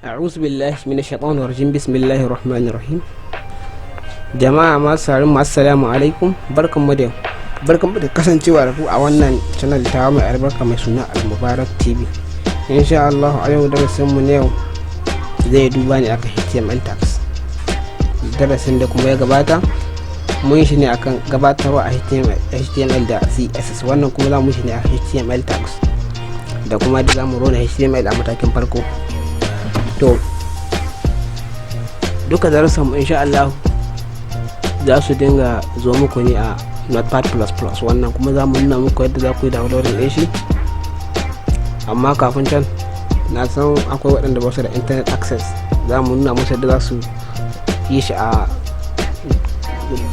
A'udhu billahi minash shaitanir rajim. Bismillahir rahmanir rahim. Jama'a masu assalamu alaikum. Barkanmu da kasancewa da ku a wannan channel ta mai albarka mai suna Al-Mubarak TV. Insha Allah a yau darasin mu ne zai duba ne akan HTML tags. Darasin da kuma ya gabata mun shi ne akan gabatarwa a HTML da CSS. Wannan kuma za mu shi ne a HTML tags da kuma da za mu rona HTML a matakin farko. To duka darasin mu insha Allah za su dinga zo muku ne a Notepad++. Wannan kuma za mu nuna muku yadda za ku yi downloading din shi, amma kafin can na san akwai waɗanda ba su da internet access. Za mu nuna musu yadda za su yi shi a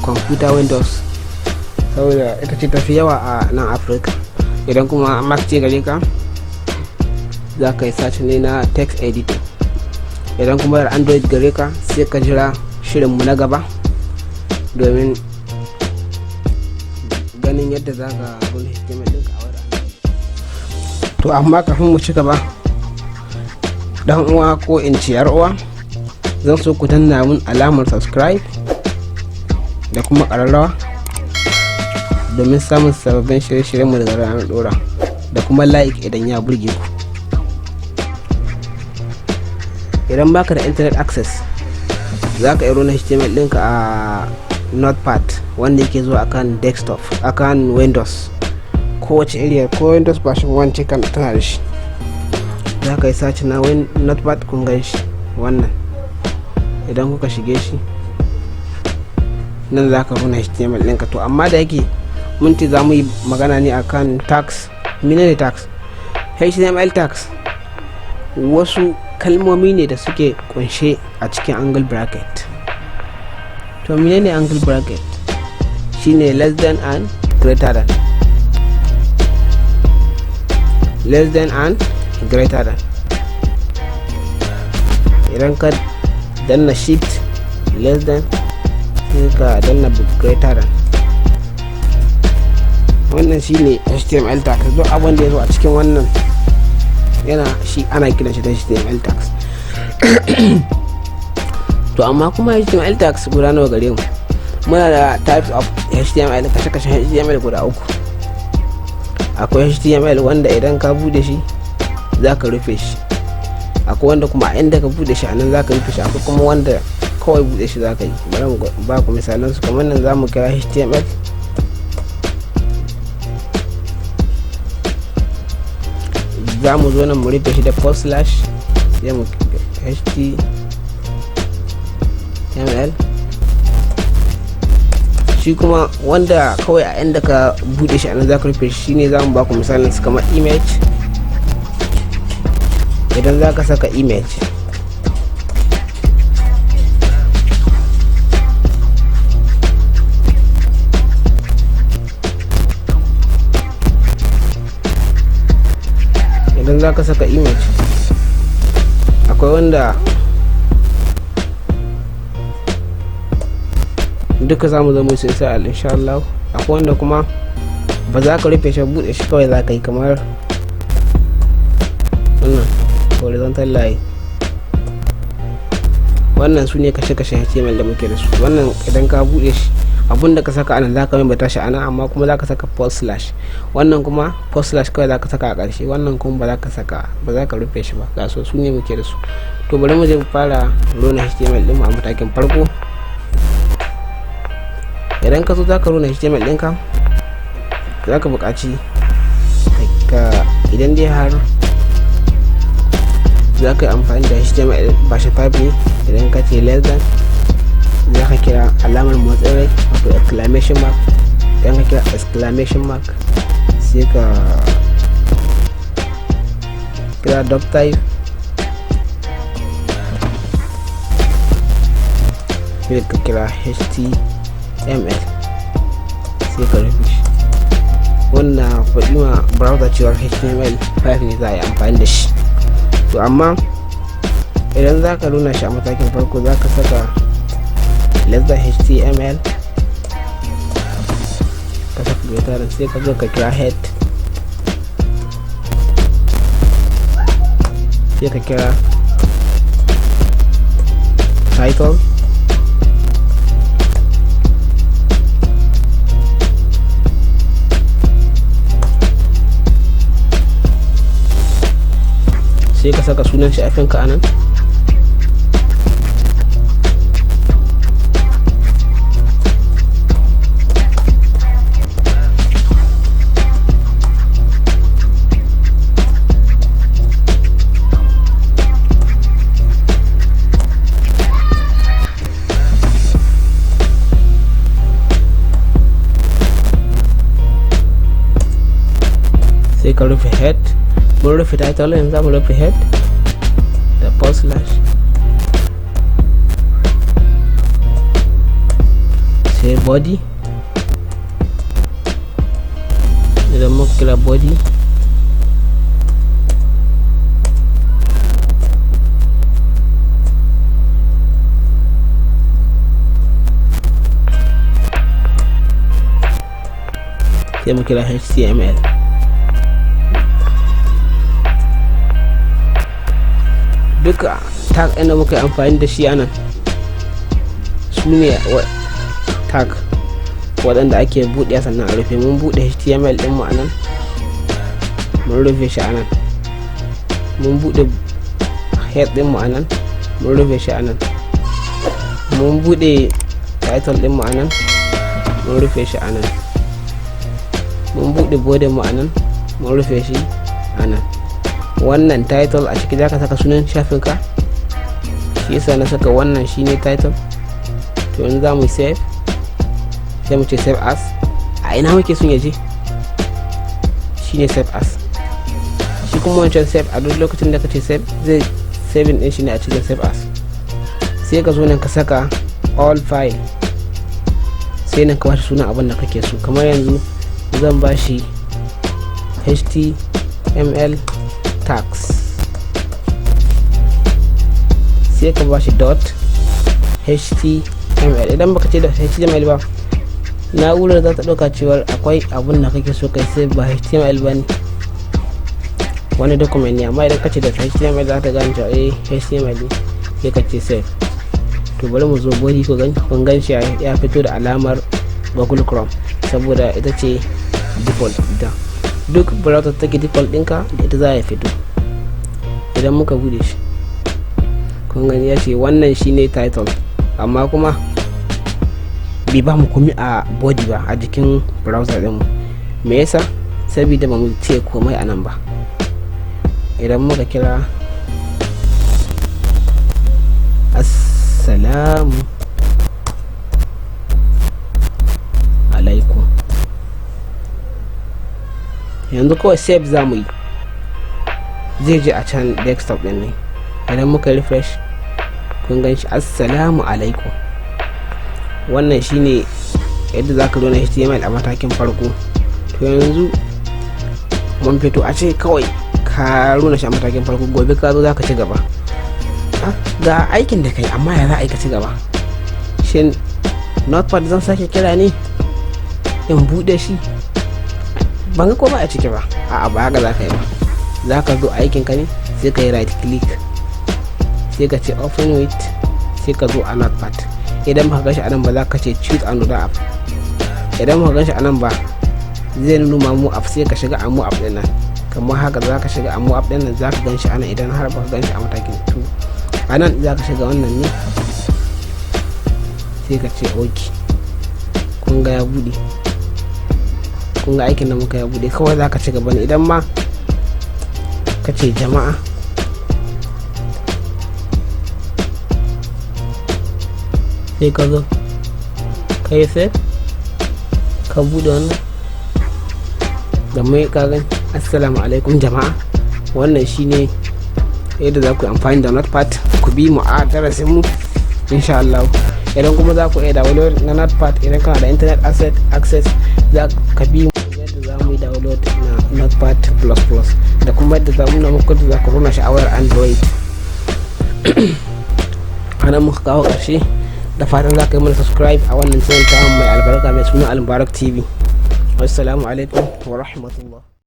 computer Windows, saboda ita ce tafi yawa a nan Afirka. Idan kuma Mac ce gare ka, za ka yi search ne na text editor. Idan kuma da Android gare ka, sai ka jira shirinmu na gaba domin ganin yadda za ka run HTML ɗinka a wadda Android. To amma kafin mu ci gaba, dan uwa ko in ce yar uwa, zan so ku danna mun alamar subscribe da kuma ƙararrawa domin samun sababbin shirye-shiryenmu daga ranar dora, da kuma like idan ya burge ku. Idan baka da internet access, za ka iro na HTML ɗinka a Notepad wanda yake zuwa akan desktop, akan Windows kowace area, ko Windows version 1 ce kan tana da shi. Za ka yi search na Notepad, kun gan shi wannan. Idan kuka shige shi nan za ka runa HTML ɗinka. To amma da yake mun ce za mu yi magana ne akan tags. Menene tags? HTML tags wasu kalmomi ne da suke kunshe a cikin angle bracket. To menene angle bracket? Shine less than and greater than. Less than and greater than. Idan ka danna shift less than, sai ka danna greater than. Wannan shine HTML tags. Duk abin da ya zo a cikin wannan ana kiran shi da HTML tags. To amma kuma HTML tags guda nawa gare mu? Muna da types of HTML, kashe-kashen HTML guda uku. Akwai HTML wanda idan ka bude shi za ka rufe shi, akwai wanda kuma inda ka bude shi a nan za ka rufe shi, akwai kuma wanda kawai bude shi za ka yi. Bari mu ba ku misalan su. Kamar nan za mu kira HTML, za mu zo nan mu rufe shi da / sai mu HTML. Shi kuma wanda kawai a inda ka bude shi anan za ka rufe shi ne za mu ba ku misalin su, kamar image. Idan za ka saka image, akwai wanda duka za mu zama sai sai insha Allah. Akwai wanda kuma ba za ka rufe shi, bude shi kawai za ka yi, kamar wannan horizontal line. wannan su ne kashe-kashen HTML da muke da su. Wannan idan ka bude shi, abun da ka saka anan za ka mai tashi anan, amma kuma za ka saka /. Wannan kuma / kawai za ka saka a ƙarshe. Wannan kuma ba za ka rufe shi ba. Ga su ne muke da su. To bari mu je mu fara rona HTML din mu a matakin farko. Idan ka zo za ka rona HTML ɗinka, za ka buƙaci idan dai har za ka yi amfani da HTML version 5 ne, idan ka ce less than, za ka kira alamar motsin rai wato exclamation mark. Idan ka kira exclamation mark, sai ka kira doc type, sai ka kira HTML, sai ka rufe shi. Wannan faɗi ma browser cewar HTML5 ne za a yi amfani da shi. To amma idan za ka nuna shi a matakin farko, za ka saka less than HTML, ka saka greater than, sai ka zo ka kira head, sai ka kira title, sai ka saka sunan shafinka anan. Sai ka rufe head. Mun rufe title, yanzu za mu rufe head da post slash, sai body. Idan muka kira body, sai mu kira HTML. Duka tag ɗin da muka yi amfani da shi anan su ne tag waɗanda ake buɗe sannan a rufe. Mun buɗe HTML ɗin mu anan, mun rufe shi anan. Mun buɗe head ɗin mu anan, mun rufe shi anan. Mun buɗe title ɗin mu anan, mun rufe shi anan. Mun buɗe body mu anan, mun rufe shi anan. Wannan title a ciki zaka saka sunan shafinka, shi yasa na saka wannan shine title. To yanzu za mu save, sai mu ce save as. A ina muke son yaje shine save as. Shi kuma wancan save, a duk lokacin da kace save zai saving din shi ne a cikin save as. Sai ka zo nan ka saka all file, sai nan ka bashi sunan abin da kake so. Kamar yanzu zan bashi HTML tags, sai ka bashi dot html. Idan baka ce da html ba, na'urar za ta ɗauka cewar akwai abun da kake so kai sai ba html ba ne, wani document ne. Amma idan ka ce da html za ta gane cewa html ne, sai ka ce save. To bari mu zo body, kun gan shi ya fito da alamar Google Chrome, saboda ita ce default ita. Duk browser take default ɗinka da ita za ya fito. Idan muka bude shi, kun gani ya ce wannan shine title, amma kuma bai ba mu komai a body ba, a jikin browser ɗinmu. Me yasa? Saboda ba mu ce komai a nan ba. Idan muka kira assalamu alaikum, yanzu kawai save za mu yi, zai je a can desktop din ne. Idan muka refresh, kun gan shi assalamu alaikum. Wannan shine yadda za ka zo na HTML a matakin farko. To yanzu mun fito, a ce kawai ka runa shi a matakin farko, gobe ka zo za ka ci gaba. Ga aikin da kai, amma ya za a yi ka ci gaba? Shin notepad zan sake kira ne in bude shi? Ban ga ko ba a ciki ba. A'a, ba haka za ka yi ba. Za ka zo aikin ka ne, sai ka yi right click, sai ka ce open with, sai ka zo a notepad. Idan ba ka gashi anan ba, za ka ce choose another app. Idan ba ka gashi anan ba, zai nuna mu app, sai ka shiga a mu app din nan. Kamar haka za ka shiga a mu app din nan, za ka ganshi anan. Idan har ba ka ganshi a matakin 2, anan za ka shiga wannan ne, sai ka ce okay. Kun ga ya bude, kun ga aikin da muka ya bude. Kawai za ka ci gaba ne. Idan ma ka ce jama'a, sai ka zo ka yi save, ka bude wannan da mai kagan assalamu alaikum jama'a. Wannan shine yadda za ku yi amfani da notepad. Ku bi mu a darasin mu insha Allah. Idan kuma za ku iya download na notepad, idan kana da internet access, za ka bi mu yadda za mu yi download na notepad plus plus, da kuma yadda za mu na muku da za ku runa sha'awar android. Ana muka kawo ƙarshe, da fatan za ka yi mana subscribe a wannan channel ta mai albarka mai suna Almubarak TV. Wassalamu alaikum wa rahmatullah.